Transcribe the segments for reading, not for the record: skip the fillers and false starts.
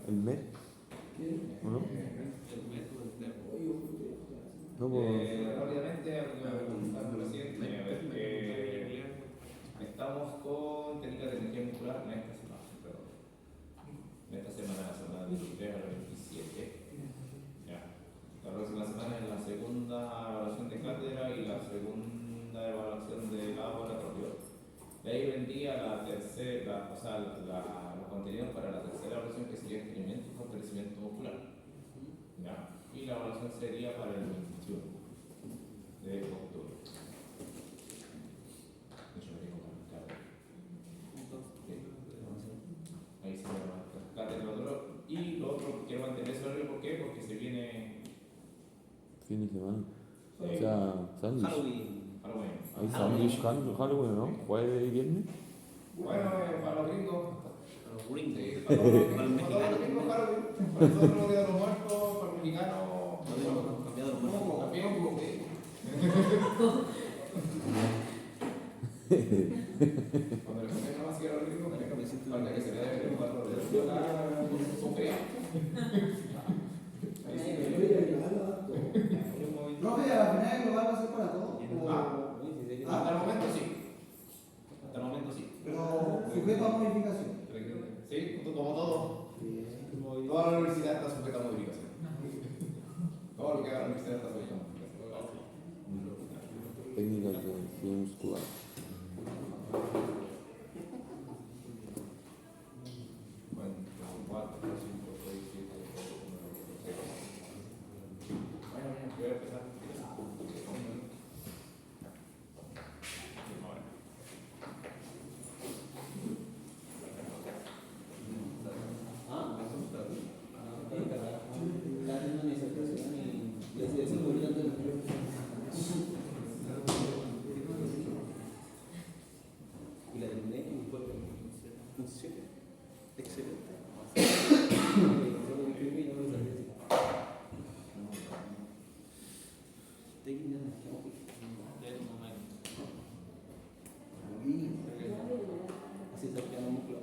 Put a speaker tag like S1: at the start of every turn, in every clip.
S1: el MED, ¿o no? No, pues,
S2: Rápidamente, algo reciente, estamos con técnicas de energía muscular en esta semana, perdón. En esta semana, la semana del 23 al 27. Ya. La próxima semana es la segunda evaluación de cátedra y la segunda evaluación de laboratorio. De ahí vendría la tercera, o sea, los contenidos para la tercera evaluación, que sería entrenamiento y fortalecimiento muscular. ¿Ya? Y la evaluación sería para el 21 de octubre. De hecho, lo tengo marcado. Ahí se va a marcar cátedra otro. Y lo otro, quiero mantener ese horario, ¿por qué? Porque se viene
S1: fin de semana. O sea, sándwich.
S2: Halloween.
S1: Hay sándwich Halloween, ¿no? Jueves y viernes.
S2: Bueno, para los gringos.
S3: Los gringos.
S2: Sí, para los gringos Halloween. Para nosotros los días de los muertos, para los mexicanos.
S3: Hemos cambiado los muertos.
S2: También un poco. Cuando le ponen más que a los gringos, falta que se le dé el valor de su fea. Ahí sí
S4: Profe, a la final lo van a hacer para todos.
S2: hasta el momento sí. Hasta el momento sí.
S4: Pero sujeta a modificación.
S2: Sí, como todo. Toda la universidad está sujeta a modificación. Todo lo que haga la universidad está sujeta a modificación.
S1: Técnicas de energía muscular.
S2: Bueno, 4, 5, 6, 7, 8, 9, 10. Bueno, voy a empezar.
S3: Y la terminé y fue un 7. Excelente. Así se queda músculo.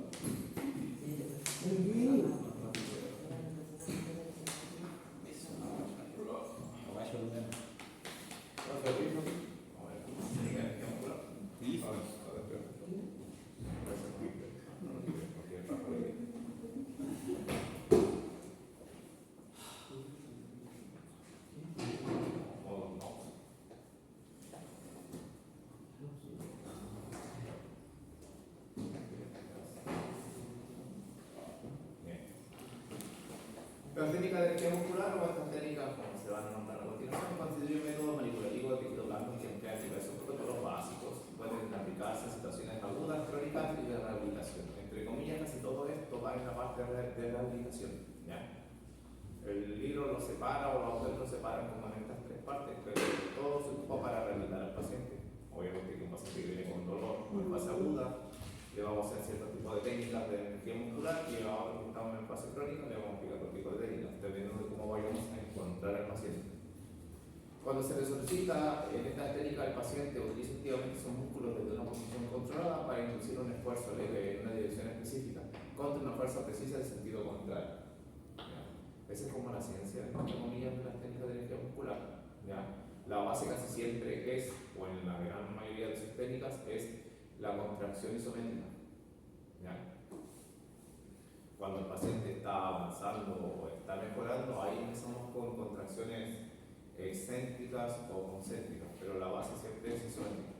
S2: Las técnicas de energía muscular o estas técnicas, como se van a nombrar a continuación, constituyen un método manipulativo de tejido blando que emplea diversos protocolos básicos. Pueden aplicarse en situaciones agudas, crónicas y de rehabilitación. Entre comillas, casi todo esto va en la parte de rehabilitación. ¿Ya? El libro lo separa o los autores lo separan como en estas tres partes, pero todo se ocupa para rehabilitar al paciente. Obviamente que un paciente que viene con dolor o en fase aguda, le vamos a hacer cierto tipo de técnicas de energía muscular, y ahora que estamos en fase crónica le vamos a aplicar otro tipo de técnicas, dependiendo de cómo vayamos a encontrar al paciente. Cuando se le solicita en esta técnica al paciente utiliza activamente sus músculos desde una posición controlada para inducir un esfuerzo leve en una dirección específica contra una fuerza precisa en sentido contrario. ¿Ya? Esa es como la ciencia, entre comillas, de las técnicas de energía muscular. ¿Ya? La base casi siempre es, o en la gran mayoría de sus técnicas, es la contracción isométrica. ¿Ya? Cuando el paciente está avanzando o está mejorando, ahí empezamos con contracciones excéntricas o concéntricas, pero la base siempre es isométrica.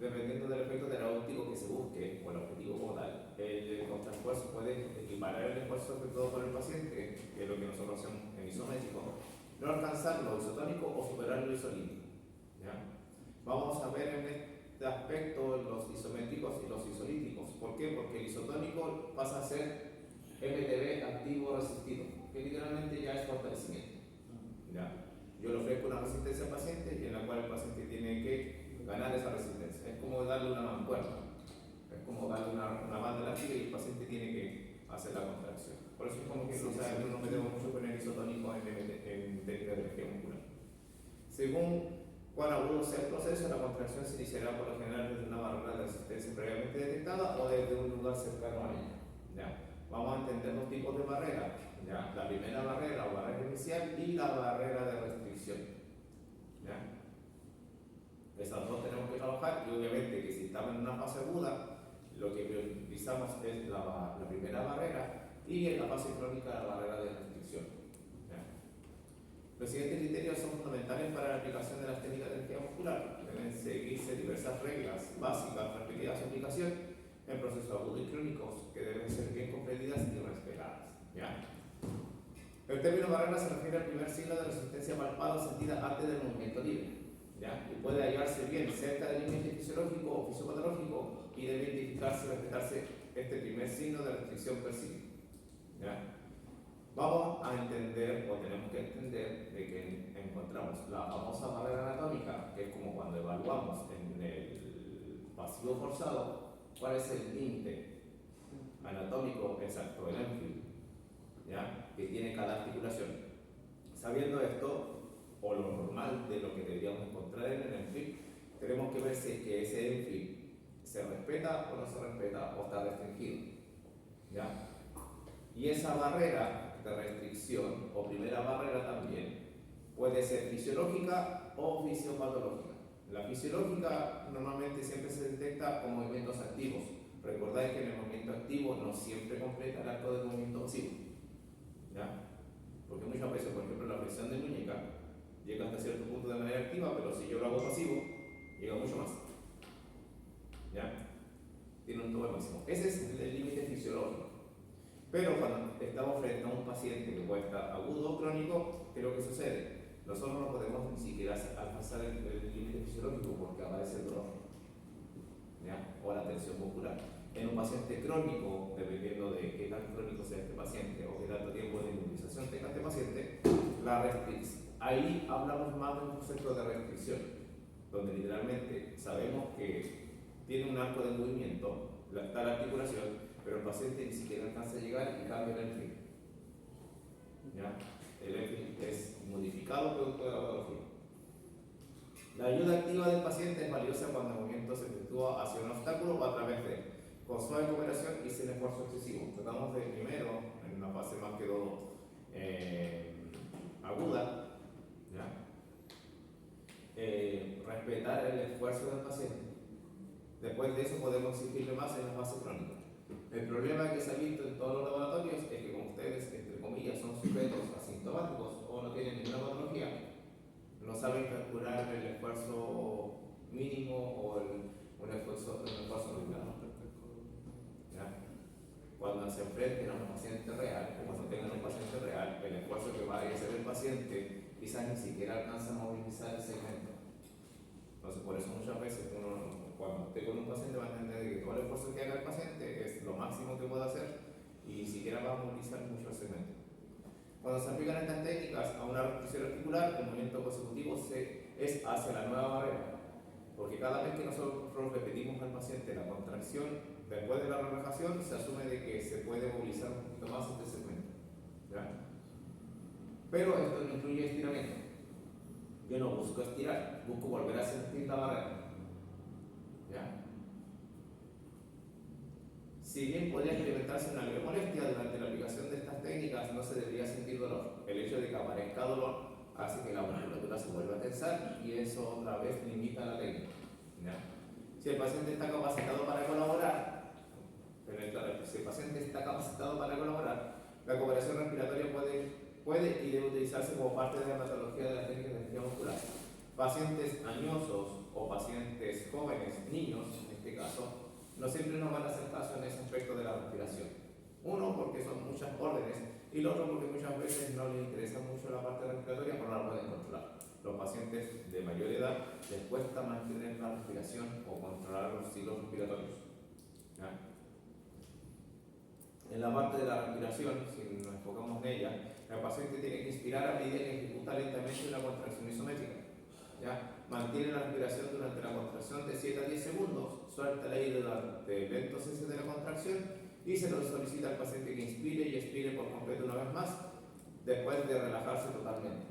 S2: Dependiendo del efecto terapéutico que se busque o el objetivo como tal, el contraesfuerzo puede equiparar el esfuerzo efectuado por el paciente, que es lo que nosotros hacemos en isométrico, no alcanzar lo isotónico o superar lo isolítico. ¿Ya? Vamos a ver en este aspecto los isométricos y los isolíticos. ¿Por qué? Porque el isotónico pasa a ser MTB activo resistido, que literalmente ya es fortalecimiento. ¿Ya? Yo le ofrezco una resistencia al paciente y en la cual el paciente tiene que ganar esa resistencia. Es como darle una mancuerna, es como darle una banda elástica y el paciente tiene que hacer la contracción. Por eso es como que no nos metemos mucho con el isotónico en técnica de energía muscular. Según cuán agudo sea el proceso, la contracción se iniciará por lo general desde una barrera de resistencia previamente detectada o desde un lugar cercano a ella. ¿Ya? Vamos a entender dos tipos de barreras, ¿ya? La primera barrera o barrera inicial y la barrera de restricción, ¿ya? Esas dos tenemos que trabajar y obviamente que si estamos en una fase aguda, lo que priorizamos es la primera barrera y en la fase crónica la barrera de restricción, ¿ya? Los siguientes criterios son fundamentales para la aplicación de las técnicas de energía muscular. Deben seguirse diversas reglas básicas referidas a su aplicación en procesos agudos y crónicos que deben ser bien comprendidas y respetadas, ¿ya? El término barrera se refiere al primer signo de resistencia palpado sentida antes del movimiento libre, ¿ya? Y puede hallarse bien cerca del límite fisiológico o fisiopatológico y debe identificarse y respetarse este primer signo de restricción percibido, ¿ya? Vamos a entender, o tenemos que entender, de que encontramos la famosa barrera anatómica, que es como cuando evaluamos en el pasivo forzado cuál es el límite anatómico exacto del Enfield, ¿ya? Que tiene cada articulación. Sabiendo esto, o lo normal de lo que deberíamos encontrar en el Enfield, tenemos que ver si es que ese Enfield se respeta o no se respeta o está restringido, ¿ya? Y esa barrera de restricción o primera barrera también puede ser fisiológica o fisiopatológica. La fisiológica normalmente siempre se detecta con movimientos activos. Recordáis que en el movimiento activo no siempre completa el acto de movimiento pasivo, ¿ya? Porque muchas veces, por ejemplo, la flexión de muñeca llega hasta cierto punto de manera activa, pero si yo lo hago pasivo, llega mucho más, ¿ya? Tiene un tope máximo. Ese es el límite fisiológico. Pero cuando estamos frente a un paciente que puede estar agudo o crónico, ¿qué es lo que sucede? Nosotros no podemos ni siquiera alcanzar el límite fisiológico porque aparece el dolor, ¿ya? O la tensión muscular. En un paciente crónico, dependiendo de qué tan crónico sea este paciente o qué tanto tiempo de inmunización tenga este paciente, ahí hablamos más de un concepto de restricción, donde literalmente sabemos que tiene un arco de movimiento, está la articulación, pero el paciente ni siquiera alcanza a llegar y cambia el Enfield, ¿ya? El Enfield es modificado producto de la patología. La ayuda activa del paciente es valiosa cuando el movimiento se efectúa hacia un obstáculo o a través de él, con suave cooperación y sin esfuerzo excesivo. Tratamos de primero, en una fase más que todo aguda, ¿ya? Respetar el esfuerzo del paciente. Después de eso podemos exigirle más en la fase crónica. El problema que se ha visto en todos los laboratorios es que como ustedes, entre comillas, son sujetos asintomáticos o no tienen ninguna patología, no saben calcular el esfuerzo mínimo o un esfuerzo regular, ¿ya? Cuando se enfrenten a un paciente real, o cuando tengan un paciente real, el esfuerzo que va a hacer el paciente quizás ni siquiera alcanza a movilizar el segmento. Entonces, por eso muchas veces uno, cuando esté con un paciente, va a entender que todo el esfuerzo que haga el paciente es lo máximo que puede hacer y ni siquiera va a movilizar mucho el segmento. Cuando se aplican estas técnicas a una restricción articular, el movimiento consecutivo es hacia la nueva barrera, porque cada vez que nosotros repetimos al paciente la contracción después de la relajación, se asume de que se puede movilizar un poquito más este segmento, ¿ya? Pero esto no incluye estiramiento. Yo no busco estirar, busco volver a sentir la barrera, ¿ya? Si bien podría experimentarse una leve molestia durante la aplicación de estas técnicas, no se debería sentir dolor. El hecho de que aparezca dolor hace que la musculatura se vuelva a tensar y eso otra vez limita la técnica, ¿ya? Si el paciente está capacitado para colaborar, si el paciente está capacitado para colaborar, la cooperación respiratoria puede y debe utilizarse como parte de la patología de la técnica de energía muscular. Pacientes añosos o pacientes jóvenes, niños en este caso, no siempre nos van a hacer caso en ese aspecto de la respiración. Uno, porque son muchas órdenes, y el otro, porque muchas veces no les interesa mucho la parte respiratoria, pero no la pueden controlar. Los pacientes de mayor edad les cuesta mantener la respiración o controlar los ciclos respiratorios, ¿ya? En la parte de la respiración, si nos enfocamos en ella, el paciente tiene que inspirar a medida que ejecuta lentamente una contracción isométrica, ¿ya? Mantiene la respiración durante la contracción de 7 a 10 segundos, suelta el aire durante lento cese de la contracción y se lo solicita al paciente que inspire y expire por completo una vez más, después de relajarse totalmente.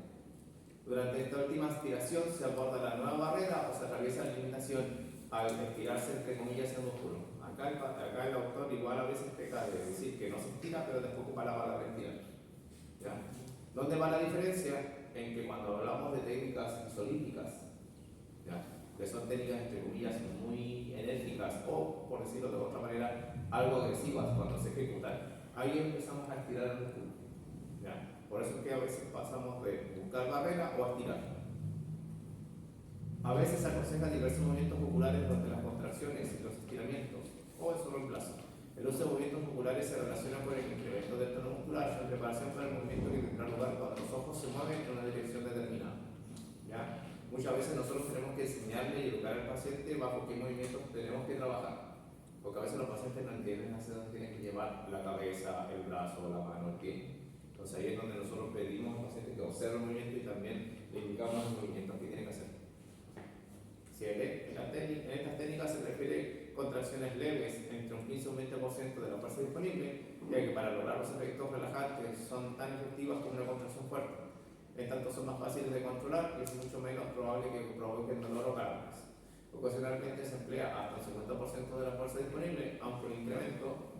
S2: Durante esta última aspiración se aborda la nueva barrera o se atraviesa la limitación al estirarse entre comillas el músculo. Acá el autor igual a veces peca de decir que no se estira, pero después ocupa la palabra estirar. ¿Ya? ¿Dónde va la diferencia? En que cuando hablamos de técnicas isolíticas, ¿ya? Que son técnicas entre comillas muy enérgicas o, por decirlo de otra manera, algo agresivas cuando se ejecutan, ahí empezamos a estirar el músculo. ¿Ya? Por eso es que a veces pasamos de buscar barrera o a estirar. A veces se aconsejan diversos movimientos musculares durante las contracciones y los estiramientos, o el solo emplazo. El uso de movimientos musculares se relaciona con el incremento del tono muscular en preparación para el movimiento que tendrá lugar cuando los ojos se mueven en una dirección determinada. ¿Ya? Muchas veces nosotros tenemos que enseñarle y educar al paciente bajo qué movimientos tenemos que trabajar, porque a veces los pacientes no entienden hacia dónde tienen que llevar la cabeza, el brazo, la mano, el pie. Entonces ahí es donde nosotros pedimos al paciente que observe el movimiento y también le indicamos los movimientos que tiene que hacer. Si en estas técnicas se refiere contracciones leves entre un 15 y un 20% de la fuerza disponible, ya que para lograr los efectos relajantes son tan efectivas como una contracción fuerte. En tanto son más fáciles de controlar y es mucho menos probable que provoquen dolor o calambres. Ocasionalmente se emplea hasta el 50% de la fuerza disponible, aunque el incremento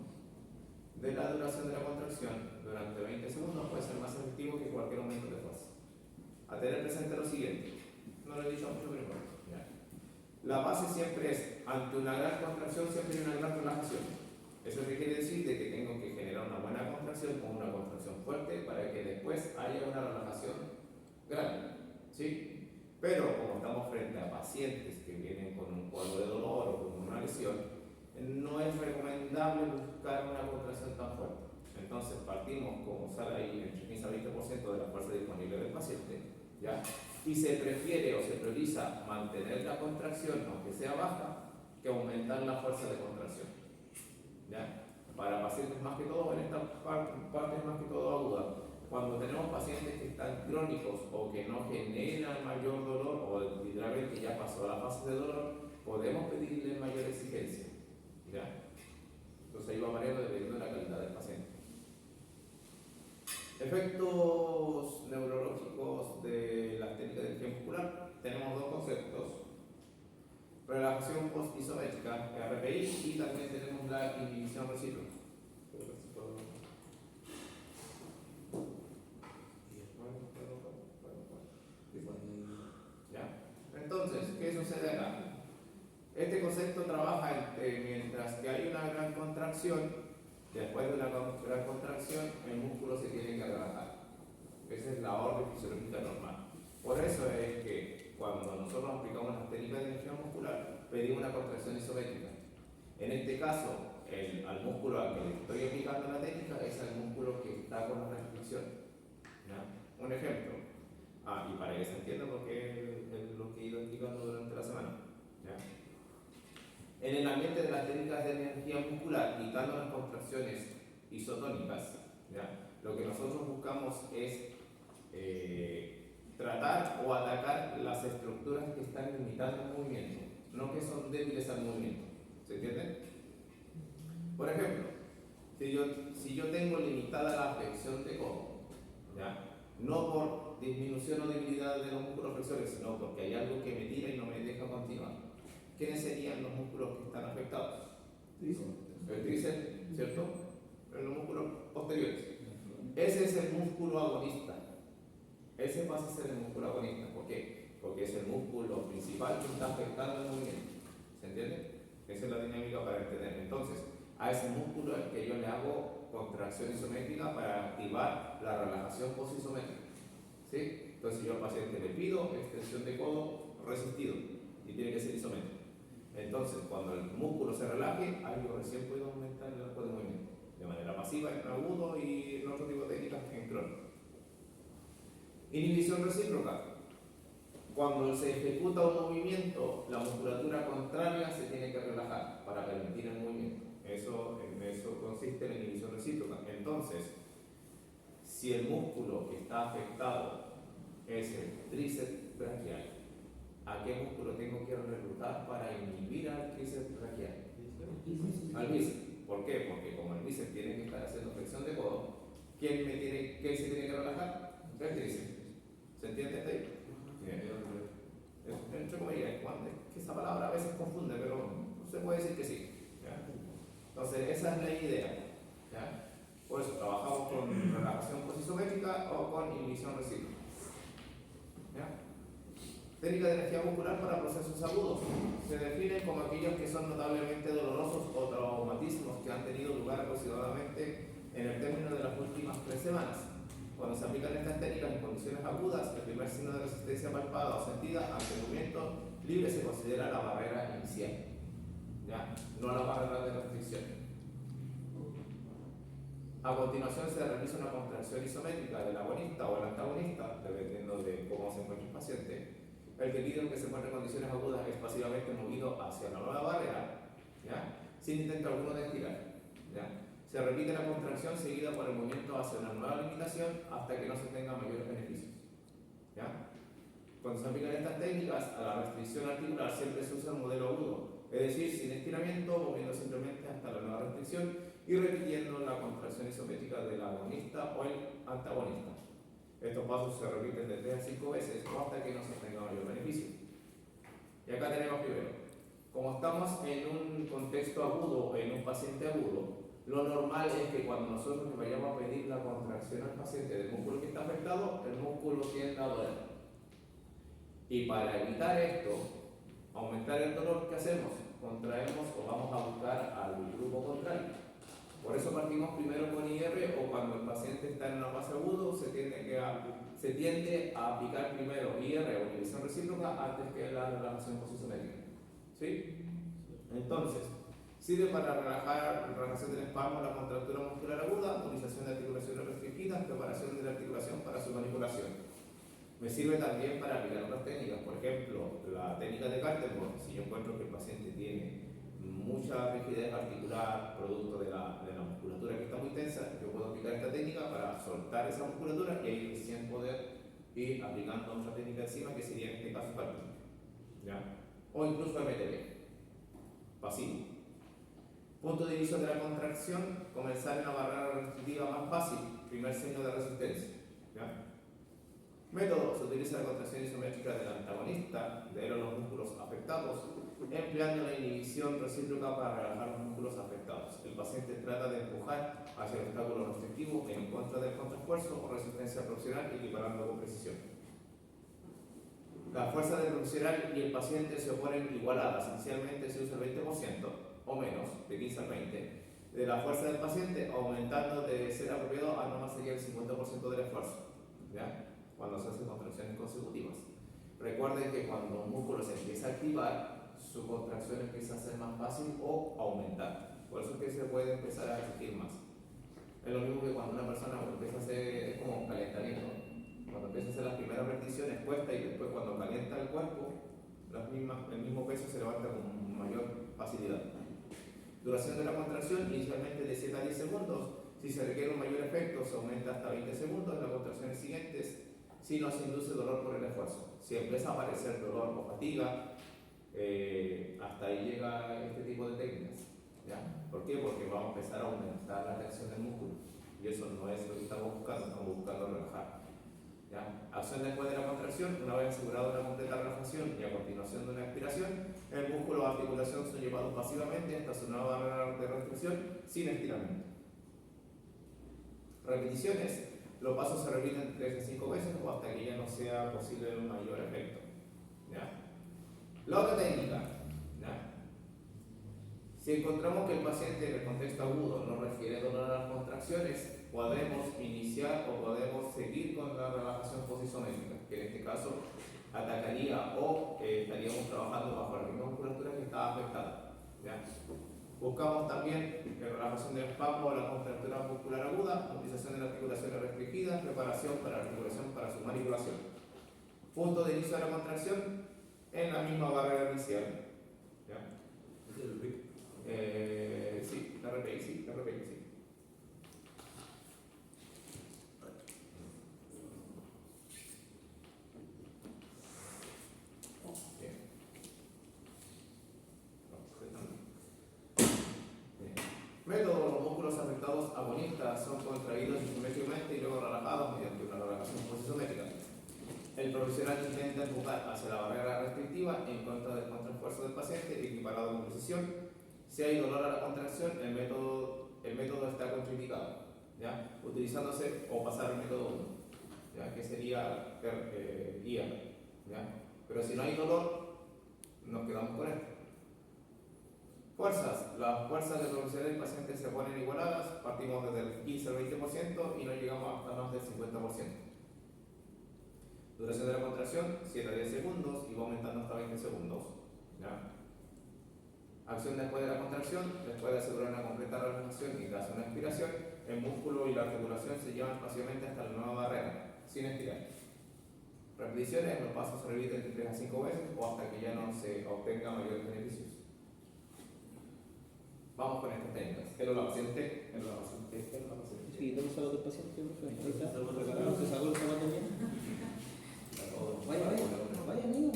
S2: de la duración de la contracción durante 20 segundos puede ser más efectivo que cualquier aumento de fuerza. A tener presente lo siguiente, no lo he dicho mucho, pero bueno, ya. La base siempre es, ante una gran contracción siempre hay una gran relajación. Eso quiere decir de que tengo que generar una buena contracción con una contracción fuerte para que después haya una relajación grande, ¿sí? Pero como estamos frente a pacientes que vienen con un cuadro de dolor o con una lesión, no es recomendable buscar una contracción tan fuerte. Entonces partimos, como sale ahí, entre 15 a 20% de la fuerza disponible del paciente, ¿ya? Y se prefiere o se prioriza mantener la contracción, aunque sea baja, que aumentar la fuerza de contracción, ¿ya? Para pacientes más que todo, en esta parte más que todo aguda, cuando tenemos pacientes que están crónicos o que no generan mayor dolor o literalmente ya pasó a la fase de dolor, podemos pedirle mayor exigencia, ¿ya? Entonces ahí va variando dependiendo de la calidad del paciente. Efectos neurológicos de las técnicas de energía muscular. Tenemos dos conceptos: relajación post-isométrica, RPI, y también tenemos la inhibición recíproca. ¿Ya? Entonces, ¿qué sucede acá? Este concepto trabaja mientras que hay una gran contracción. Después de una gran contracción, el músculo se tiene que relajar. Esa es la orden fisiológica normal. Por eso es que cuando nosotros aplicamos las técnicas de energía muscular, pedimos una contracción isométrica. En este caso, al músculo al que le estoy aplicando la técnica es al músculo que está con la restricción. ¿Ya? Un ejemplo. Y para que se entienda porque es lo que he ido indicando durante la semana. ¿Ya? En el ambiente de las técnicas de energía muscular, quitando las contracciones isotónicas, ¿ya? Lo que nosotros buscamos es tratar o atacar las estructuras que están limitando el movimiento, no que son débiles al movimiento. ¿Se entiende? Por ejemplo, si yo tengo limitada la flexión de codo, ¿ya? No por disminución o debilidad de los músculos flexores, sino porque hay algo que me tira y no me deja continuar. ¿Quiénes serían los músculos que están afectados? El tríceps, ¿cierto? Los músculos posteriores. Ese es el músculo agonista. Ese pasa a ser el músculo agonista. ¿Por qué? Porque es el músculo principal que está afectando el movimiento. ¿Se entiende? Esa es la dinámica para entender. Entonces, a ese músculo es que yo le hago contracción isométrica para activar la relajación post-isométrica. ¿Sí? Entonces yo al paciente le pido extensión de codo resistido y tiene que ser isométrico. Entonces, cuando el músculo se relaje, ahí yo recién puedo aumentar el arco de movimiento de manera pasiva en agudo y en otro tipo de técnicas en crónico. Inhibición recíproca. Cuando se ejecuta un movimiento, la musculatura contraria se tiene que relajar para permitir el movimiento. En eso consiste la inhibición recíproca. Entonces, si el músculo que está afectado es el tríceps braquial, ¿a qué músculo tengo que reclutar para inhibir al tríceps braquial? Al bíceps. ¿Por qué? Porque como el bíceps tiene que estar haciendo flexión de codo, ¿quién se tiene que relajar? El tríceps. ¿Se entiende hasta ahí? Entre comillas, que esa palabra a veces confunde, pero se puede decir que sí. ¿Ya? Entonces, esa es la idea. ¿Ya? Por eso trabajamos con relajación posisométrica o con inhibición recíproca. ¿Ya? Técnica de energía muscular para procesos agudos. Se definen como aquellos que son notablemente dolorosos o traumatismos que han tenido lugar aproximadamente en el término de las últimas 3 semanas. Cuando se aplican estas técnicas en condiciones agudas, el primer signo de resistencia palpada o sentida ante el movimiento libre se considera la barrera inicial, ¿ya? No la barrera de restricción. A continuación se realiza una contracción isométrica del agonista o el antagonista, dependiendo de cómo se encuentra el paciente. El tejido que se encuentra en condiciones agudas es pasivamente movido hacia la nueva barrera, ¿ya? Sin intento alguno de estirar, ¿ya? Se repite la contracción seguida por el movimiento hacia una nueva limitación hasta que no se tenga mayores beneficios, ¿ya? Cuando se aplican estas técnicas a la restricción articular siempre se usa el modelo agudo, es decir, sin estiramiento, moviendo simplemente hasta la nueva restricción y repitiendo la contracción isométrica del agonista o el antagonista. Estos pasos se repiten de 3 a 5 veces o hasta que no se tenga mayor beneficio. Y acá tenemos primero, como estamos en un contexto agudo o en un paciente agudo, lo normal es que cuando nosotros le vayamos a pedir la contracción al paciente del músculo que está afectado, el músculo tiende a doler. Y para evitar esto, aumentar el dolor, ¿qué hacemos? Contraemos o vamos a buscar al grupo contrario. Por eso partimos primero con IR o cuando el paciente está en una fase agudo, se tiende a aplicar primero IR o inhibición recíproca antes que la relajación posisométrica. ¿Sí? Entonces, sirve para relajar la relajación del espasmo, la contractura muscular aguda, movilización de articulaciones restringidas, preparación de la articulación para su manipulación. Me sirve también para aplicar otras técnicas, por ejemplo, la técnica de Kaltenborn. Si yo encuentro que el paciente tiene mucha rigidez articular, producto de la musculatura que está muy tensa, yo puedo aplicar esta técnica para soltar esa musculatura y ahí recién poder ir aplicando otra técnica encima, que sería en este caso Kaltenborn, ¿ya? O incluso MTB, pasivo. Punto de inicio de la contracción, comenzar en la barrera restrictiva más fácil, primer signo de resistencia, ¿ya? Método, se utiliza la contracción isométrica del antagonista de los músculos afectados, empleando la inhibición recíproca para relajar los músculos afectados. El paciente trata de empujar hacia el obstáculo restrictivo en contra del contraesfuerzo o resistencia proximal, equiparando con precisión. La fuerza del proximal y el paciente se oponen igualadas, esencialmente se usa el 20% o menos, de 15 al 20%, de la fuerza del paciente, aumentando de ser apropiado a no más allá del 50% del esfuerzo, ¿ya? Cuando se hacen contracciones consecutivas. Recuerden que cuando un músculo se empieza a activar, su contracción empieza a ser más fácil o aumentar. Por eso es que se puede empezar a resistir más. Es lo mismo que cuando una persona empieza a hacer, es como un calentamiento. Cuando empieza a hacer las primeras repeticiones cuesta y después cuando calienta el cuerpo, el mismo peso se levanta con mayor facilidad. Duración de la contracción, inicialmente de 7 a 10 segundos. Si se requiere un mayor efecto, se aumenta hasta 20 segundos en las contracciones siguientes, si no se induce dolor por el esfuerzo. Si empieza a aparecer dolor o fatiga, hasta ahí llega este tipo de técnicas, ¿ya? ¿Por qué? Porque vamos a empezar a aumentar la tensión del músculo y eso no es lo que estamos buscando relajar, ¿ya? Acción después de la contracción, una vez asegurado una completa relajación y a continuación de una expiración, el músculo o articulación son llevados pasivamente hasta su nueva barrera de restricción sin estiramiento. Repeticiones. Los pasos se repiten 3 a 5 veces o hasta que ya no sea posible un mayor efecto, ¿ya? La otra técnica, ¿ya? Si encontramos que el paciente en el contexto agudo no refiere dolor a las contracciones, podemos iniciar o podemos seguir con la relajación posisométrica, que en este caso atacaría o estaríamos trabajando bajo la misma musculatura que estaba afectada, ¿ya? Buscamos también la relajación del espasmo o la contractura muscular aguda, utilización de las articulaciones restringidas, preparación para la articulación para su manipulación. Punto de inicio de la contracción en la misma barrera inicial, ¿ya? Sí, la RPI, sí. Método, los músculos afectados agonistas son contraídos isométricamente y luego relajados mediante una relajación posisométrica. El profesional intenta empujar hacia la barrera restrictiva en contra del contraesfuerzo del paciente, equiparado con precisión. Si hay dolor a la contracción, el método está contraindicado, ¿ya? Utilizándose o pasar al método 1, ¿ya? Que sería IR, ¿ya? Pero si no hay dolor, nos quedamos con esto. Fuerzas. Las fuerzas de velocidad del paciente se ponen igualadas, partimos desde el 15 al 20% y no llegamos hasta más del 50%. Duración de la contracción, 7 a 10 segundos y va aumentando hasta 20 segundos. ¿Ya? Acción después de la contracción, después de asegurar una completa relajación y tras una expiración, el músculo y la articulación se llevan pasivamente hasta la nueva barrera, sin estirar. Repeticiones, los pasos se repiten de 3 a 5 veces o hasta que ya no se obtenga mayores beneficios. Vamos con estas técnicas. El la paciente.
S3: Sí, tengo salud del paciente, profe. Ahí está, preparado, se sacó el zapato bien. Vaya, amigo.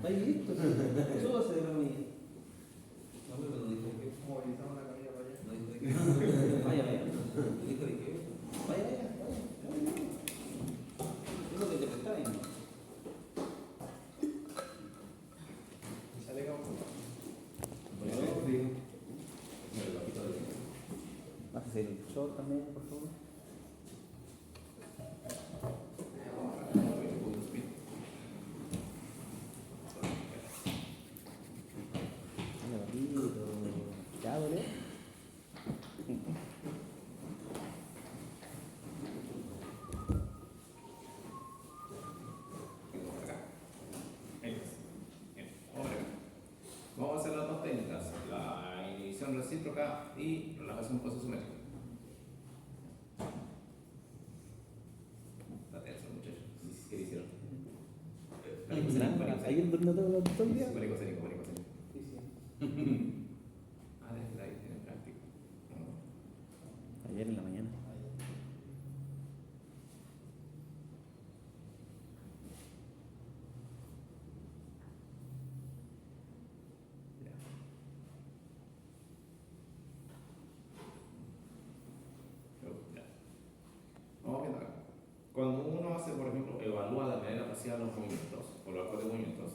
S3: Vaya listo. Súbase de la mía. No, pero no dijo que.
S4: Movilizamos la camilla para allá.
S3: No dijo de qué. Vaya. No dijo de qué. Vaya. Es lo que te prestáis.
S4: Sale como.
S3: Bájese el short también, por favor. Ya, ¿vale?
S2: Vamos a hacer las dos técnicas, la inhibición recíproca y relajación post-isométrica. Está tenso, muchachos. ¿Qué hicieron?
S3: Ayer durmió todo el día.
S2: Varicocénico.
S3: Sí, sí.
S2: Desde ahí tiene práctica.
S3: Ayer en la mañana.
S2: Ya. Vamos viendo acá. Cuando uno hace, por ejemplo, evalúa de manera parcial los movimientos o los arcos de movimientos,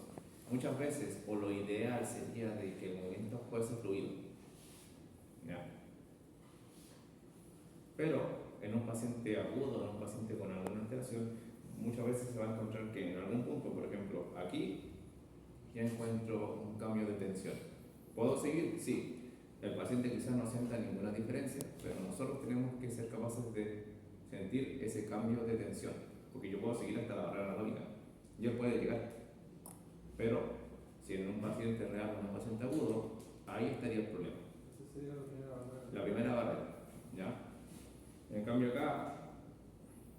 S2: muchas veces, o lo ideal sería de que el movimiento fuese fluido. ¿Ya? Pero en un paciente agudo, en un paciente con alguna alteración, muchas veces se va a encontrar que en algún punto, por ejemplo, aquí, ya encuentro un cambio de tensión. ¿Puedo seguir? Sí. El paciente quizás no sienta ninguna diferencia, pero nosotros tenemos que ser capaces de sentir ese cambio de tensión, porque yo puedo seguir hasta la barrera anatómica, ya puede llegar, pero si en un paciente real o en un paciente agudo, ahí estaría el problema.
S4: Esa sería la primera barrera.
S2: La primera barrera, ¿ya? En cambio acá,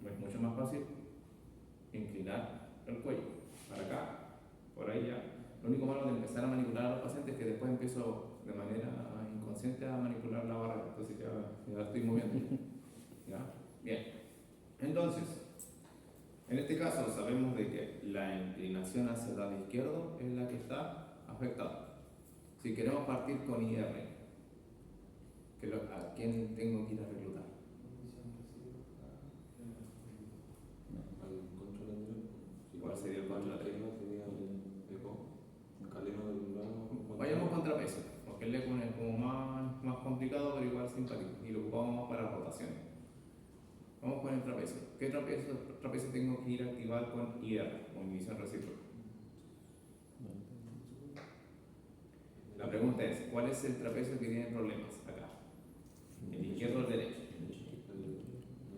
S2: es mucho más fácil inclinar el cuello, para acá, por ahí ya. Lo único malo de empezar a manipular a los pacientes es que después empiezo de manera inconsciente a manipular la barrera, entonces ya la estoy moviendo. ¿Ya? Bien, entonces, en este caso sabemos de que la inclinación hacia el lado izquierdo es la que está afectada. Si queremos partir con IR, ¿a quién tengo que ir a reclutar? ¿Cuál sería el contrapeso? Vayamos con trapecio, porque el eco es como más complicado, pero igual simpático, y lo ocupamos más para rotaciones. Vamos con el trapecio. ¿Qué trapecio tengo que ir a activar con IR, o inhibición recíproca? La pregunta es, ¿cuál es el trapecio que tiene problemas acá? ¿El izquierdo o el derecho?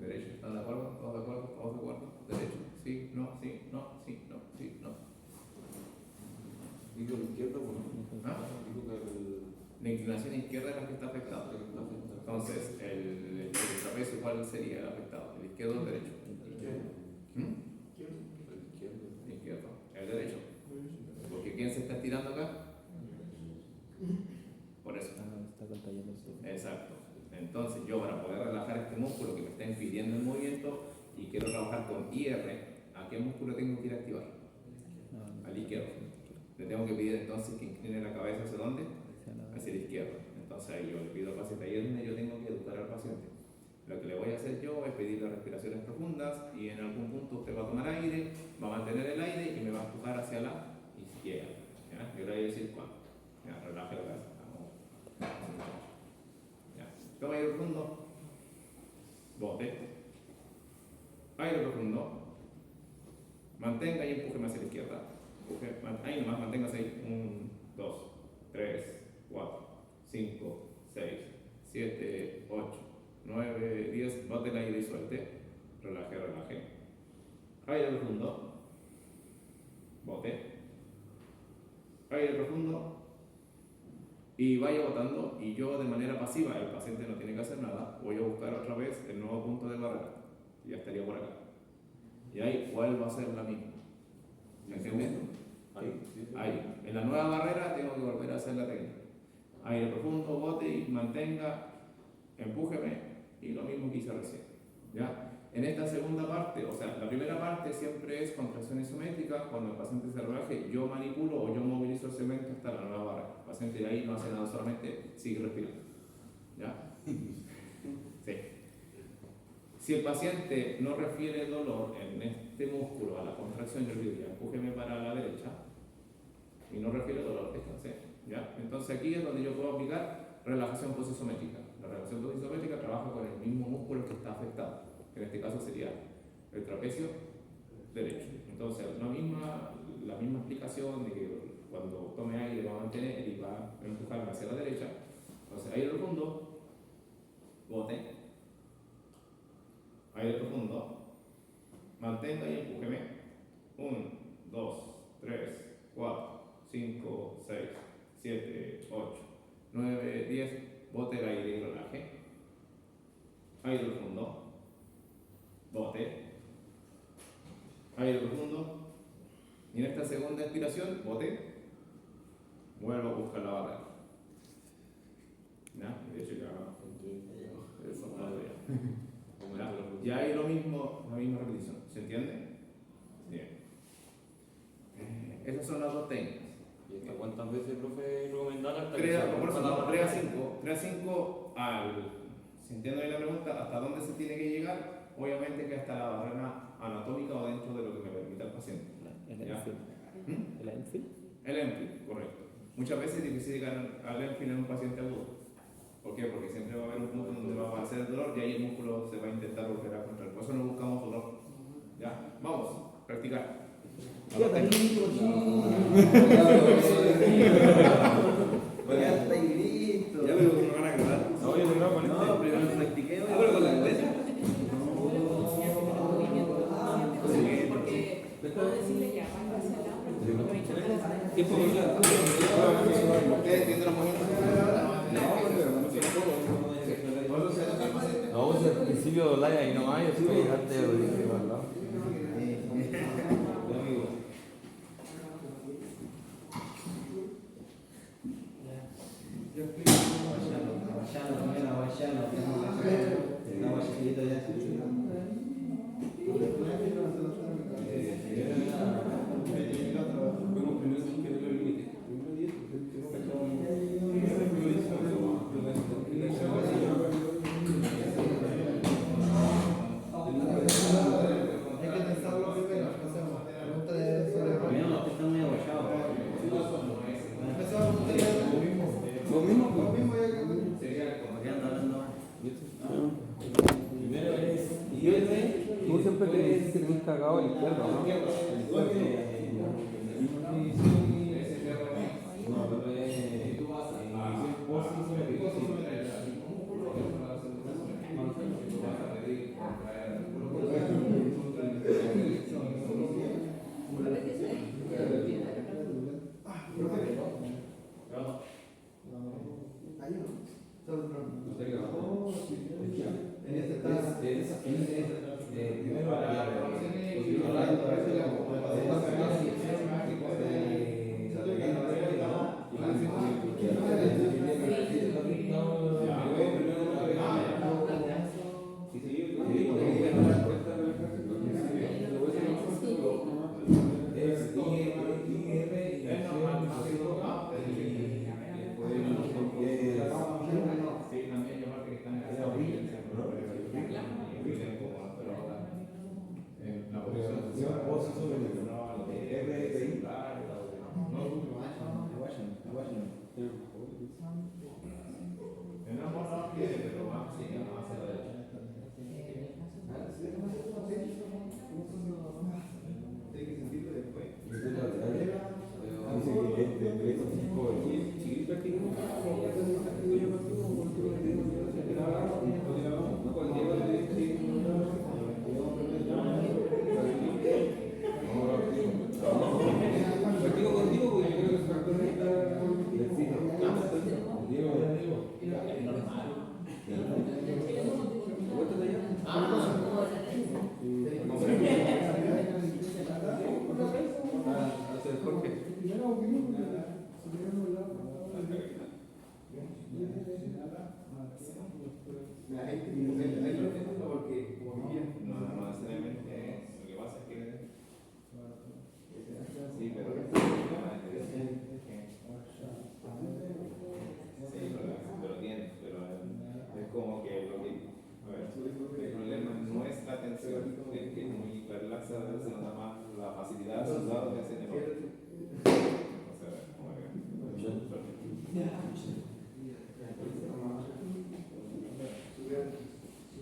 S2: Derecho. ¿Están de acuerdo? ¿Todos de acuerdo? ¿Todos de acuerdo? Derecho. Sí, no, sí, no, sí, no, sí, no.
S1: Digo el izquierdo,
S2: ¿Ah? La inclinación izquierda es la que está afectada. Entonces, el trapecio, ¿cuál sería el afectado? ¿El izquierdo o el derecho? El izquierdo. El derecho. Porque ¿quién se está estirando acá? Por eso.
S3: Está contrayendo.
S2: Exacto. Entonces, yo para poder relajar este músculo que me está impidiendo el movimiento y quiero trabajar con IR, ¿a qué músculo tengo que ir a activar? Al izquierdo. Le tengo que pedir entonces que incline la cabeza hacia dónde? Hacia la izquierda. Entonces ahí yo le pido al paciente, ahí es donde yo tengo que educar al paciente. Lo que le voy a hacer yo es pedirle respiraciones profundas y en algún punto usted va a tomar aire, va a mantener el aire y me va a empujar hacia la izquierda. ¿Ya? Yo le voy a decir cuándo. Ya, relaje la cabeza. Vamos. Ya. Toma aire profundo. Bote. Aire profundo. Mantenga y empújeme hacia la izquierda. Ahí nomás, manténgase ahí. 1, 2, 3, 4, 5, 6, 7, 8, 9, 10. Bote el aire y suelte. Relaje, relaje. Aire profundo. Bote. Aire profundo. Y vaya botando, y yo de manera pasiva, el paciente no tiene que hacer nada, voy a buscar otra vez el nuevo punto de barrera. Y ya estaría por acá. Y ahí vuelvo a hacer la misma. ¿Me entiendes? Ahí. En la nueva barrera tengo que volver a hacer la técnica. Aire profundo, bote y mantenga, empújeme, y lo mismo que hice recién. ¿Ya? En esta segunda parte, o sea, la primera parte siempre es contracción isométrica. Cuando el paciente se relaje, yo manipulo o yo movilizo el cemento hasta la nueva barra. El paciente de ahí no hace nada, solamente sigue respirando. ¿Ya? Sí. Si el paciente no refiere dolor en este músculo a la contracción, yo le diría, empújeme para la derecha. Y no refiere dolor, entonces, ¿ya? Entonces aquí es donde yo puedo aplicar relajación posisométrica. La relajación posisométrica trabaja con el mismo músculo que está afectado. En este caso sería el trapecio derecho. Entonces, la misma explicación de que cuando tome aire va a mantener y va a empujarme hacia la derecha. Entonces, aire profundo, bote, aire profundo, mantenga y empújeme. 1, 2, 3, 4, 5, 6, 7, 8, 9, 10. Bote el aire y relaje. Aire profundo. Bote, aire profundo, y en esta segunda expiración, bote, vuelvo a buscar la barrera. ¿Ya? De hecho ya eso no ya. Ya hay lo mismo, la misma repetición, ¿se entiende? Bien. Esas son las dos técnicas.
S1: ¿Y hasta cuántas veces, profe, recomendar hasta
S2: 3 a 5 al... ¿Se entiende ahí la pregunta? ¿Hasta dónde se tiene que llegar? Obviamente que hasta la barrera anatómica o dentro de lo que me permita el paciente.
S3: El
S2: ¿Ya?
S3: Enfield. ¿El Enfield?
S2: El Enfield, correcto. Muchas veces es difícil llegar al Enfield en un paciente agudo. ¿Por qué? Porque siempre va a haber un punto donde va a aparecer el dolor y ahí el músculo se va a intentar volver a contraer. Por eso no buscamos dolor. ¿Ya? Vamos, practicar.
S3: Ya está listo, ya está listo.
S4: Ya me lo van a grabar.
S1: No, yo no grabo con este.
S3: No, primero practiqué.
S4: Pero con la cabeza.
S5: Porque puedo decirle ya, vaya hacia el lado.
S3: ¿Qué fue?
S2: ¿Ustedes entienden los movimientos?
S1: No, pues al principio dobláis ahí nomás y después dejarte de abrir al lado. Tú siempre te dices que tenés cagado el izquierdo, ¿no?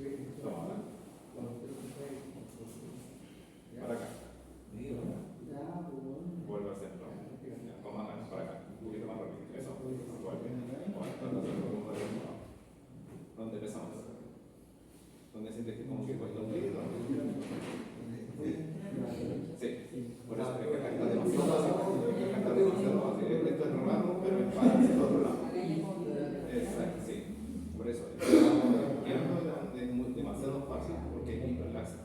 S2: Toma acá. Para acá. Vuelve a hacerlo. Ya, toma acá, para acá. Un poquito más rápido. Eso. Vuelve. ¿Dónde empezamos? ¿Dónde sientes que como que cuesta un poquito? Sí. Por eso es que acá está demasiado fácil. Acá está demasiado fácil. Esto es normal, pero es para el otro lado. Exacto, sí. Por eso. Es demasiado fácil porque es hiperlaxa.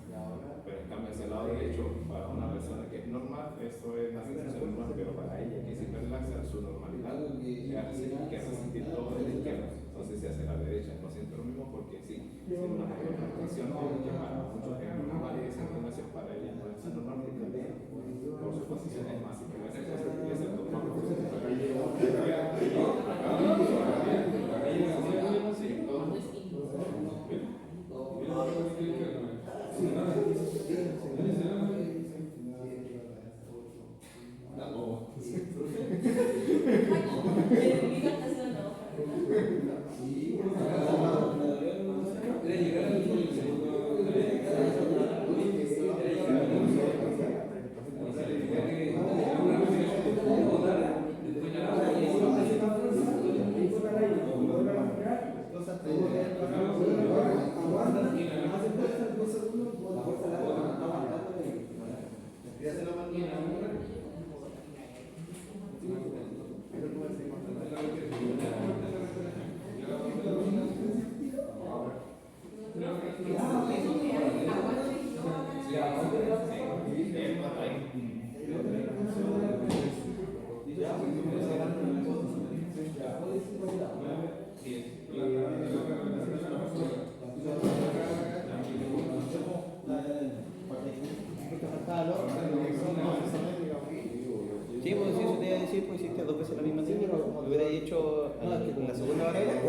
S2: Pero en cambio hacia el lado derecho, para una persona que es normal, eso es una sensación normal, pero para ella que es hiperlaxa, su normalidad es sentir todo de la izquierda. Entonces se hace a la derecha, no siento lo mismo porque sí, tiene una mayor restricción que para muchos es normal y esa inclinación para ella no es normal porque por su posición es más hiperlaxa y es el más
S3: Sí, pues eso te iba a decir, pues hiciste 2 veces la misma técnica, lo hubiera hecho en la segunda batalla.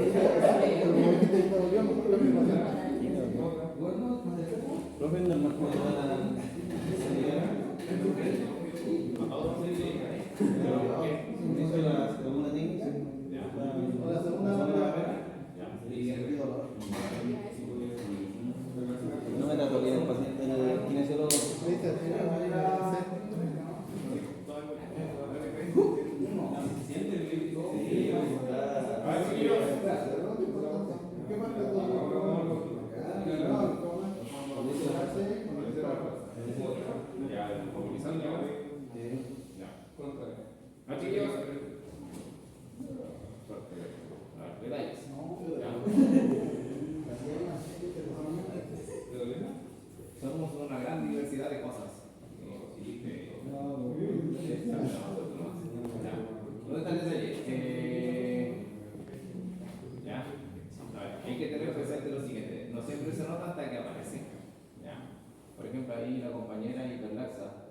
S3: Profe, no más como la segunda técnica. La segunda no me trató bien el paciente, el kinesiólogo.
S2: Somos una gran diversidad de cosas. ¿Dónde está el detalle? Ya. A ver, hay que tener presente lo siguiente. No siempre se nota hasta que aparece. Ya. Por ejemplo, ahí la compañera hiperlaxa.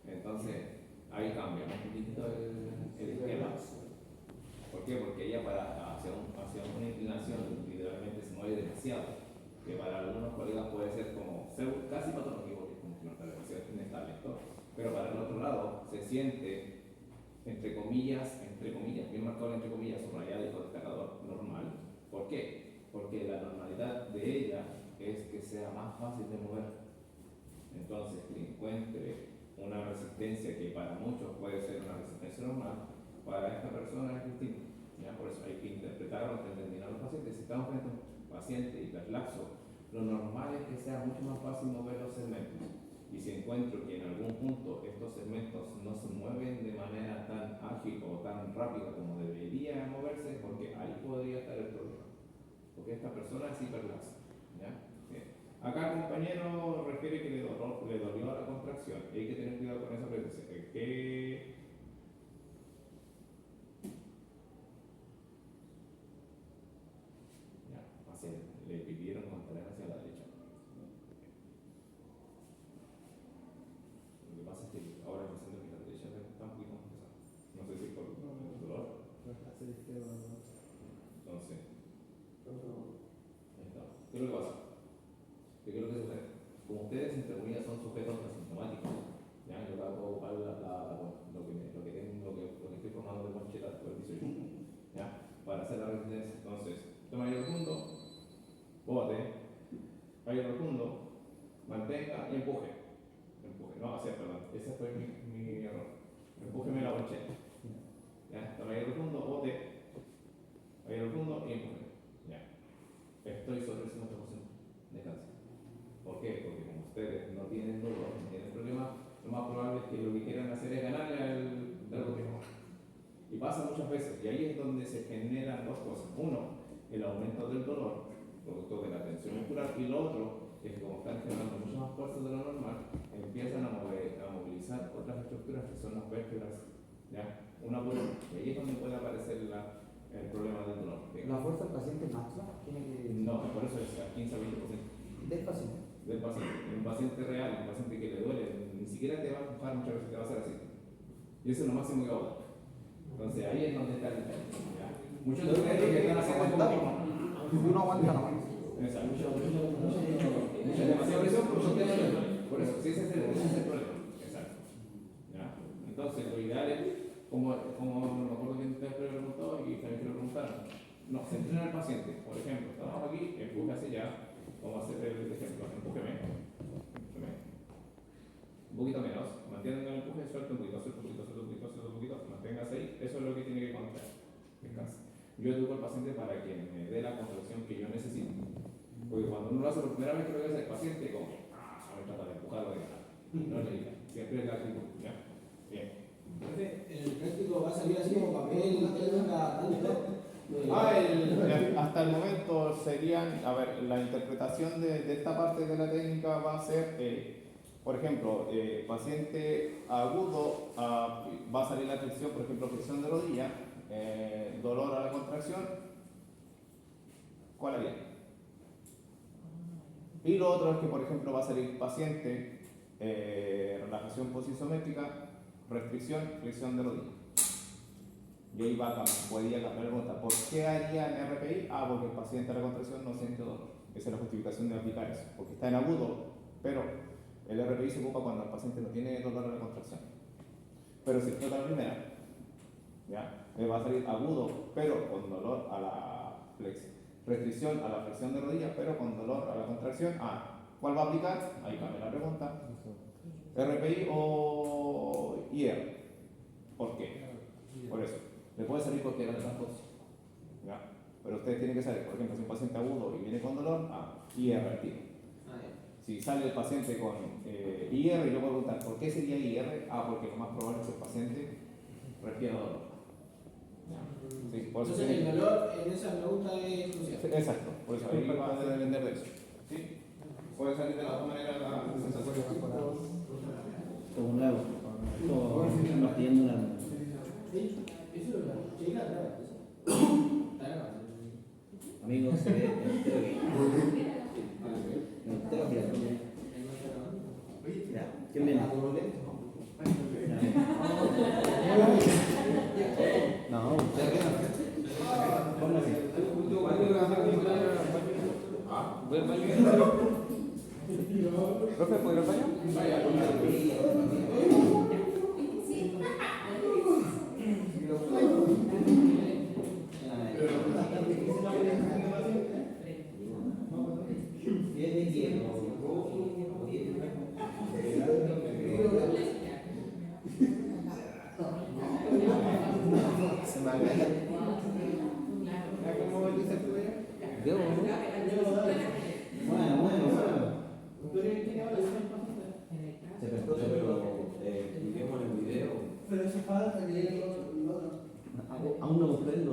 S2: Entonces, ahí cambia un poquito el esquema. ¿Por qué? Porque ella hacia una inclinación literalmente se mueve demasiado. Que para algunos colegas puede ser como casi patológico, porque como que no está demasiado inestable esto, pero para el otro lado se siente, entre comillas, bien marcado entre comillas, subrayado y con destacador normal. ¿Por qué? Porque la normalidad de ella es que sea más fácil de mover. Entonces, que encuentre una resistencia que para muchos puede ser una resistencia normal, para esta persona es distinto. ¿Ya? Por eso hay que interpretar o entender a los pacientes. Si estamos frente a un paciente hiperlaxo, lo normal es que sea mucho más fácil mover los segmentos. Y si encuentro que en algún punto estos segmentos no se mueven de manera tan ágil o tan rápida como debería moverse, porque ahí podría estar el problema. Porque esta persona es hiperlaxa. ¿Ya? Bien. Acá el compañero refiere que le dolió a la contracción. Y hay que tener cuidado con esa presencia. Le pidieron contraer hacia la derecha. Lo que pasa es que ahora me siento que la derecha está un poquito más pesada. No sé si por el dolor. Entonces, ahí está. ¿Qué es lo que pasa? ¿Qué es lo que sucede? Como ustedes, entre comillas, son sujetos asintomáticos, ¿ya? Yo acabo de ocupar lo que estoy formando de mochila por el 18, ¿ya? Para hacer la resistencia. Entonces, toma aire profundo, bote, aire profundo, mantenga y empuje. Empuje, no, hacia, perdón, ese fue mi error. Empújeme la bolcheta. Ya, toma aire profundo, bote, aire profundo y empuje. Ya. Estoy sobre el 50% de cáncer. ¿Por qué? Porque como ustedes no tienen dolor, no tienen problema, lo más probable es que lo que quieran hacer es ganarle al gobierno. Y pasa muchas veces, y ahí es donde se generan dos cosas. Uno, el aumento del dolor, producto de la tensión muscular, y lo otro es que como están generando mucho más fuerza de lo normal, empiezan a movilizar otras estructuras que son las vértebras, ¿ya? Una por una. Y ahí es donde puede aparecer el problema del dolor.
S6: ¿La fuerza del paciente máxima tiene que...?
S2: No, por eso es al 15 a 20%.
S6: Del paciente.
S2: Del paciente. Un paciente real, un paciente que le duele, ni siquiera te va a empujar, muchas veces te va a hacer así. Y eso es lo máximo que va a dar. Entonces ahí es donde está el detalle. Muchos de ustedes que están haciendo como...
S6: Uno aguanta la mano.
S2: Exacto. Mucha demasiada presión por por eso, sí, ese es el problema. Exacto. ¿Ya? Entonces, lo ideal es, como me acuerdo que usted me preguntó y también que lo preguntaron, no, se entrena al paciente. Por ejemplo, estamos aquí, empuje hacia allá, vamos a hacer el ejemplo, empújeme. Un poquito menos, mantengan el empuje, suelta un poquito, suelta un poquito, suelta un poquito, suelta un poquito, manténgase ahí, eso es lo que tiene que contar. Descansa. Yo educo al paciente para que me dé la contracción que yo necesito. Porque cuando uno lo hace por primera vez, creo que es el paciente como, a ver, trata de empujarlo de nada. No le diga, siempre es la actitud, ¿ya? Bien.
S3: En el práctico va a salir así como papel,
S2: Hasta el momento serían, a ver, la interpretación de esta parte de la técnica va a ser, por ejemplo, paciente agudo, va a salir la fricción, por ejemplo, fricción de rodilla, dolor a la contracción, ¿cuál haría? Y lo otro es que, por ejemplo, va a salir paciente, relajación posisométrica, restricción, flexión de rodilla. Y ahí podría cambiar la pregunta. ¿Por qué haría el RPI? Porque el paciente a la contracción no siente dolor. Esa es la justificación de aplicar eso. Porque está en agudo, pero el RPI se ocupa cuando el paciente no tiene dolor a la contracción. Pero si trata la primera, ¿ya? Va a salir agudo, pero con dolor a la flexión. Restricción a la flexión de rodilla, pero con dolor a la contracción. ¿Cuál va a aplicar? Ahí cambia la pregunta. ¿RPI o IR? ¿Por qué? Por eso. Le puede salir cualquiera de las dos. ¿Ya? Pero ustedes tienen que saber, por ejemplo, si un paciente agudo y viene con dolor, IR al tiro. Si sale el paciente con IR, yo puedo preguntar, ¿por qué sería IR? Porque lo más probable es que el paciente refiera dolor. Sí, por eso
S3: entonces el dolor en esa pregunta es crucial.
S2: Exacto, por eso ahí va a depender de eso. ¿Sí? Puede salir de la otra manera la sensación.
S6: Como nuevo. Partiendo una...
S3: Eso es la chica atrás.
S6: Amigos, se ve entero que... Entero que... Ya, ¿quién viene? No, usted póngase.
S1: ¿Voy al baño? ¿Profe, puedo ir al baño?
S6: Aún no comprendo.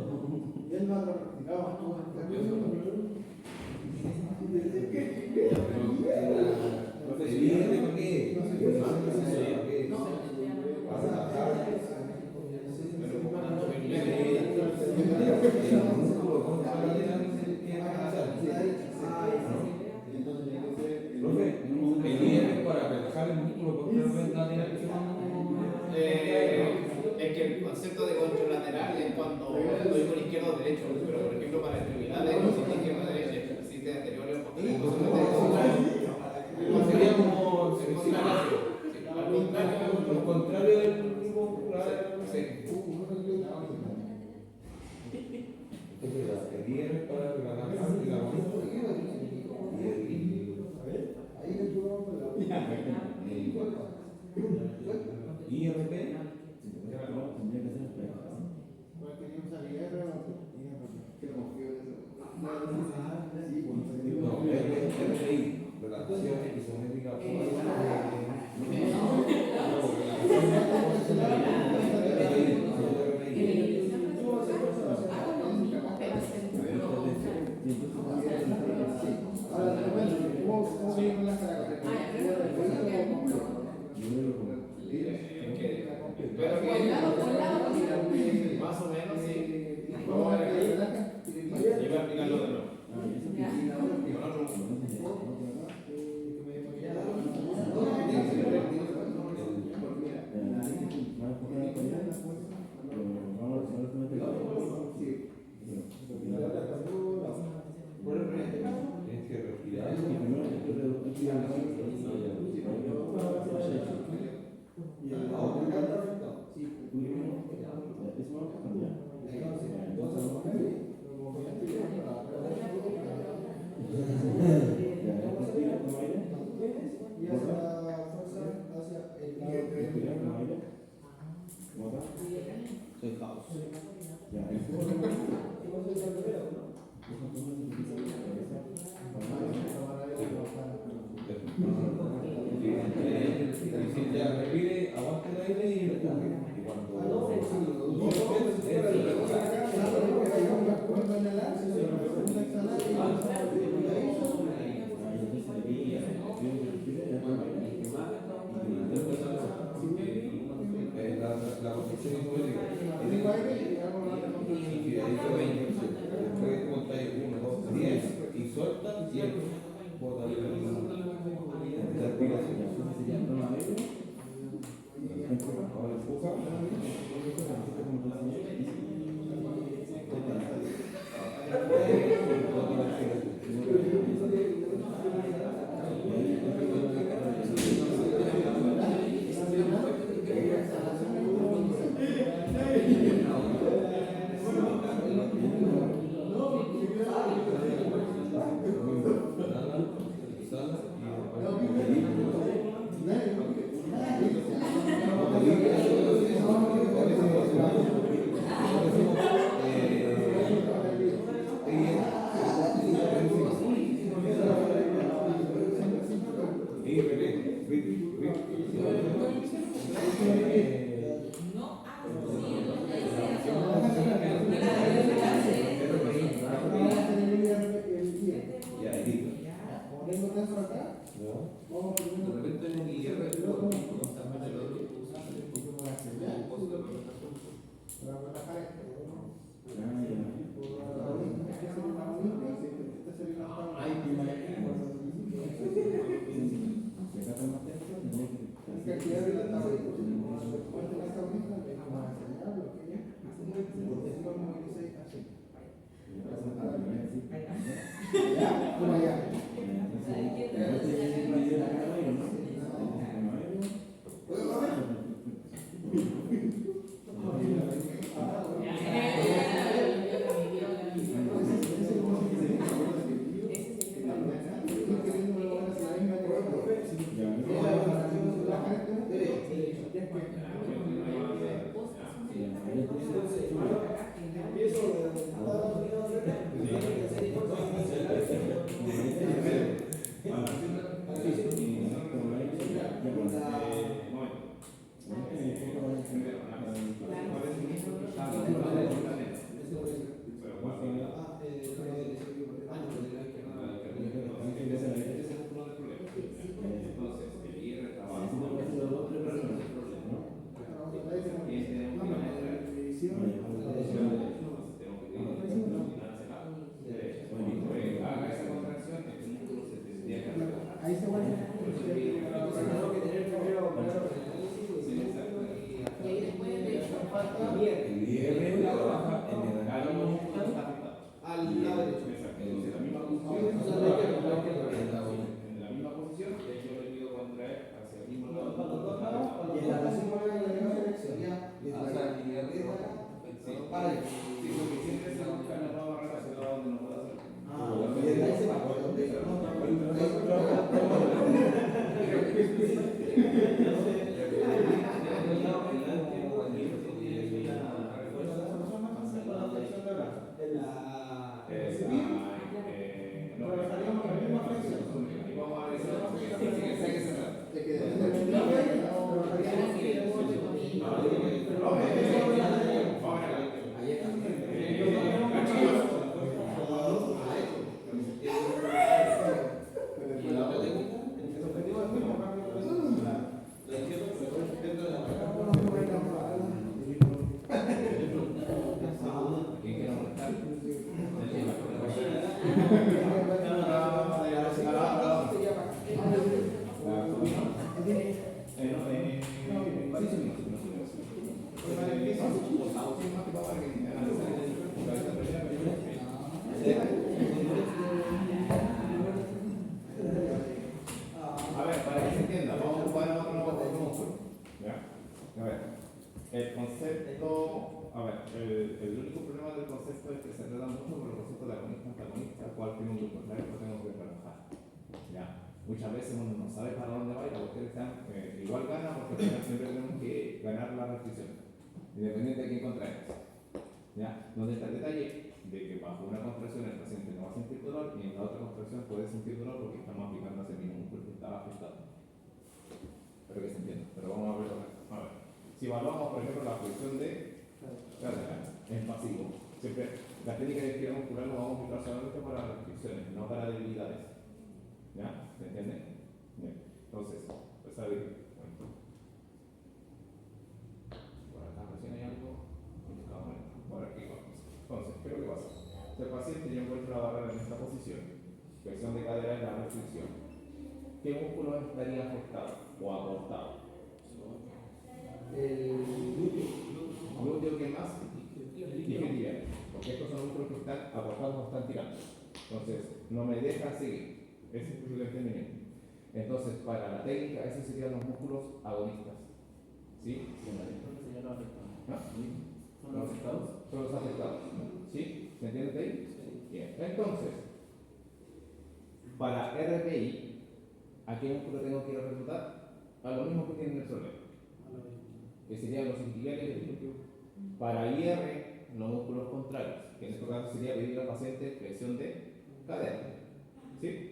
S2: Es que el concepto de contralateral es cuando doy con izquierdo o derecho, pero por ejemplo para extremidades no existe izquierdo o derecho, existe anterior o posterior.
S4: Sería como al contrario del mismo. El IR para la y la
S3: Soy caos.
S4: Ya, respire, aguante el aire y empuje. Y cuando la construcción hidráulica. Y ahí te va después contáis 1, 2, 10 y suelta y el bota la respiración. Ahora empuja.
S2: A ver, el concepto, a ver, el único problema del concepto es que se trata mucho con el concepto de agonista-antagonista, cual tiene un grupo contrario que tengo que trabajar. ¿Ya? Muchas veces uno no sabe para dónde va y la cuestión está, igual gana porque al final siempre tenemos que ganar la restricción, independiente de quién contraemos. ¿Ya? Donde está el detalle de que bajo una contracción el paciente no va a sentir dolor y en la otra contracción puede sentir dolor porque estamos aplicando ese mismo músculo que estaba afectado. Espero que se entienda, pero vamos a verlo. A ver, si evaluamos por ejemplo la flexión de cadera en pasivo, siempre la técnica de estirada muscular lo vamos a aplicar solamente para restricciones, no para debilidades. ¿Ya? ¿Se entiende? Bien. Entonces, pues a ver. Por acá recién hay algo. Por aquí vamos. Entonces, ¿qué es lo que pasa? Si el paciente ya encuentra la barrera en esta posición, flexión de cadera es la restricción, ¿qué músculo estaría afectado o acortado?
S3: El glúteo.
S2: ¿Glúteo qué más? Isquiotibial. Porque estos son músculos que están acortados o están tirando. Entonces, no me deja seguir. Ese es el entendimiento. Entonces, para la técnica, esos serían los músculos agonistas. ¿Sí? ¿Ah?
S3: ¿Son los afectados?
S2: Son los afectados. ¿Sí? ¿Se entiende ahí?
S3: Sí.
S2: Bien. Entonces, para RPI, ¿a qué músculo tengo que ir a reclutar? A lo mismo que tienen el solero, que serían los isquiotibiales y el glúteo. Para IR, los músculos contrarios, que en este caso sería pedir al paciente flexión de cadera. ¿Sí?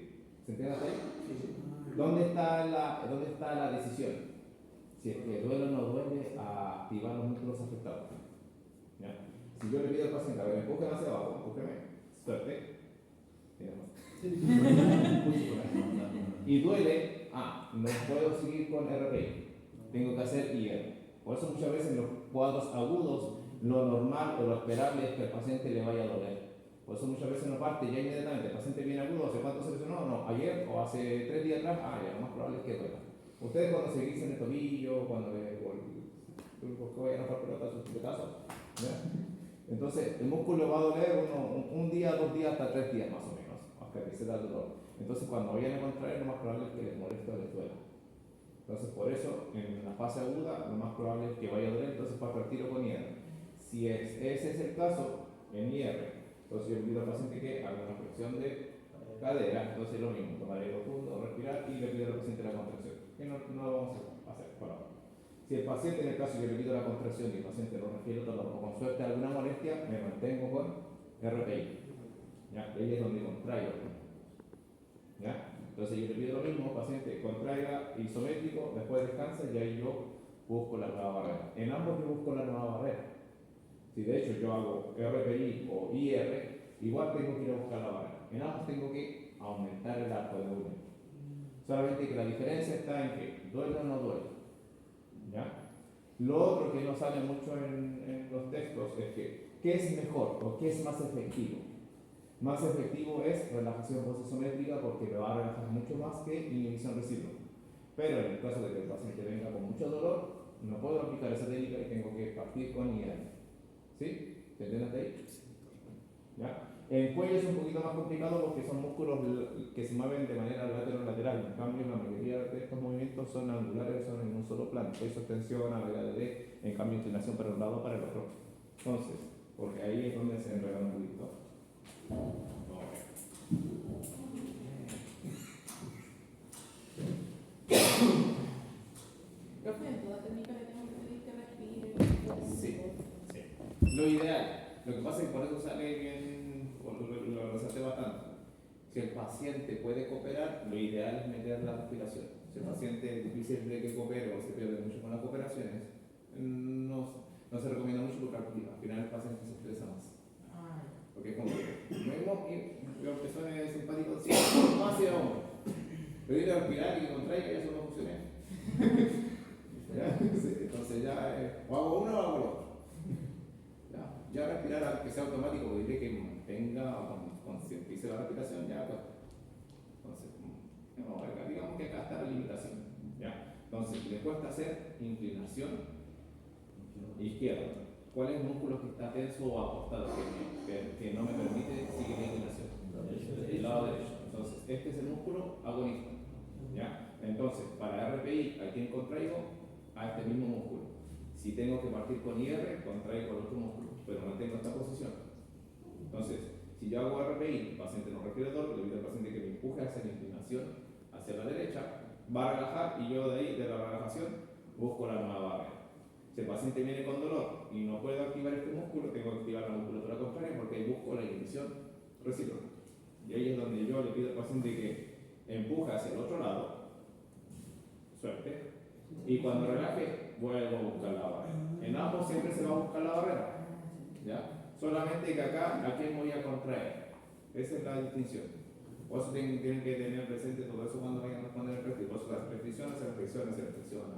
S2: ¿Se entiende hasta ahí? ¿Dónde está la decisión? Si es que duele o no duele a activar los músculos afectados. ¿Ya? Si yo le pido al paciente, a ver, empújeme hacia abajo, empújeme, suerte. Y duele, no puedo seguir con RPI, tengo que hacer IR. Por eso muchas veces en los cuadros agudos, lo normal o lo esperable es que al paciente le vaya a doler. Por eso muchas veces no parte ya inmediatamente, el paciente viene agudo, ¿hace cuánto se lesionó? No, ayer o hace 3 días atrás, ya lo más probable es que duela. Ustedes cuando se guisen el tobillo, cuando porque vayan a jugar pelota sus pelotazos, entonces el músculo va a doler un día, 2 días, hasta 3 días más o menos, hasta que se da el dolor. Entonces cuando vayan a contraer, lo más probable es que les moleste o les duela. Entonces por eso, en la fase aguda, lo más probable es que vaya a doler, entonces parto al tiro con IR. Si ese es el caso, en IR, entonces yo le pido al paciente que haga una flexión de cadera, entonces lo mismo, tomar aire profundo, respirar y le pido al paciente la contracción, que no lo vamos a hacer por ahora. Si el paciente, en el caso yo le pido la contracción y el paciente lo refiere todo o con suerte alguna molestia, me mantengo con RPI. ¿Ya? Ahí es donde contraigo. ¿Ya? Entonces yo le pido lo mismo, paciente contraiga isométrico, después descansa y ahí yo busco la nueva barrera. En ambos yo busco la nueva barrera. Si de hecho yo hago RPI o IR, igual tengo que ir a buscar la barrera. En ambos tengo que aumentar el arco de volumen. Solamente que la diferencia está en que duele o no duele. ¿Ya? Lo otro que no sale mucho en los textos es que ¿qué es mejor o qué es más efectivo? Más efectivo es relajación post-isométrica porque me va a relajar mucho más que inhibición recíproca. Pero en el caso de que el paciente venga con mucho dolor, no puedo aplicar esa técnica y tengo que partir con IR. ¿Sí? ¿Se entiende hasta ahí? ¿Ya? El cuello es un poquito más complicado porque son músculos que se mueven de manera lateral. En cambio, la mayoría de estos movimientos son angulares, son en un solo plano. Peso, extensión, de en cambio, inclinación para un lado o para el otro. Entonces, porque ahí es donde se enreda un poquito.
S5: Profe, en toda técnica le tengo que pedir que respire.
S2: Sí. Lo ideal, lo que pasa es que por eso sale bien, lo resalté bastante. Si el paciente puede cooperar, lo ideal es meter la respiración. Si el paciente es difícil de que coopere o se pierde mucho con las cooperaciones, no se recomienda mucho porque al final el paciente se estresa más. Porque es como que lo que suene simpático, sí, más hacia hombro. Pero ir a respirar y que contraiga, ya eso no funciona. Entonces ya, o hago uno o hago lo otro. Ya respirar, aunque sea automático, diré que mantenga o concientice la respiración, ya pues. Entonces, digamos que acá está la limitación. ¿Ya? Entonces, le cuesta hacer inclinación izquierda. ¿Cuál es el músculo que está tenso o acostado que no me permite seguir la inclinación? El lado derecho. Entonces, este es el músculo agonista. ¿Ya? Entonces, para RPI, ¿a quién contraigo? A este mismo músculo. Si tengo que partir con IR, contraigo el otro músculo, pero mantengo esta posición. Entonces, si yo hago RPI, el paciente no refiere dolor, le pido al paciente que me empuje hacia la inclinación, hacia la derecha, va a relajar y yo de ahí, de la relajación, busco la nueva barrera. Si el paciente viene con dolor y no puedo activar este músculo, tengo que activar la musculatura contraria porque ahí busco la inhibición recíproca. Y ahí es donde yo le pido al paciente que empuje hacia el otro lado, suerte, y cuando relaje, vuelvo a buscar la barrera. En ambos siempre se va a buscar la barrera, ¿ya? Solamente que acá, ¿a quién voy a contraer? Esa es la distinción. Por eso tienen que tener presente todo eso cuando vayan a responder el resto. Por eso las reflexiones, inclinaciones,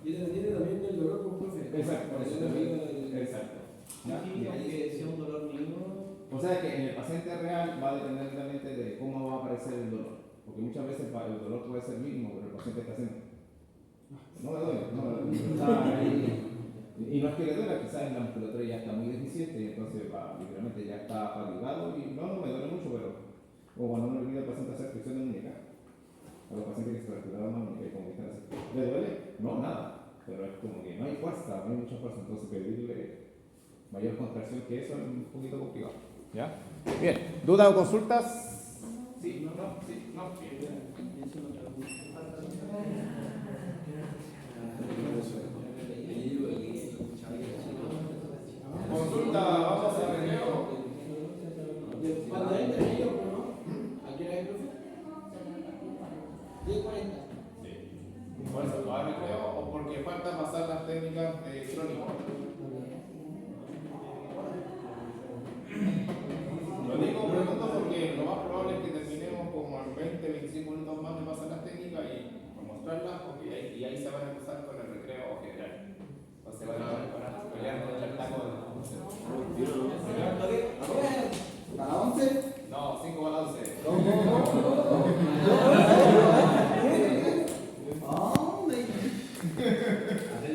S3: Y depende también del dolor, por profe.
S2: Exacto, exacto. ¿Ya?
S3: Y hay que sea un dolor mínimo.
S2: O sea que en el paciente real va a depender realmente de cómo va a aparecer el dolor. Porque muchas veces el dolor puede ser mínimo, pero el paciente está haciendo. No me duele, no me duele. Está ahí. Y no es que le duela, quizás la musculatura ya está muy deficiente y entonces literalmente ya está fatigado y no me duele mucho, pero como cuando uno le pide al paciente hacer flexión de muñeca, a los pacientes que se fracturaron la muñeca y como que están así, ¿le duele? No, nada, pero es como que no hay fuerza, no hay mucha fuerza, entonces pedirle mayor contracción que eso es un poquito complicado. ¿Ya? Bien, ¿dudas o consultas? Sí, no, bien. Consulta, vamos a recreo.
S6: Cuando entre ellos, ¿no? ¿A qué hora es, profe? 10:40.
S2: Sí. Por eso, ¿va a recreo o porque falta pasar las técnicas crónicas? Lo digo, pregunto porque lo más probable es que terminemos como en 20-25 minutos más de pasar las técnicas y mostrarlas, porque ahí se van a empezar con el recreo general. Entonces van a pelear con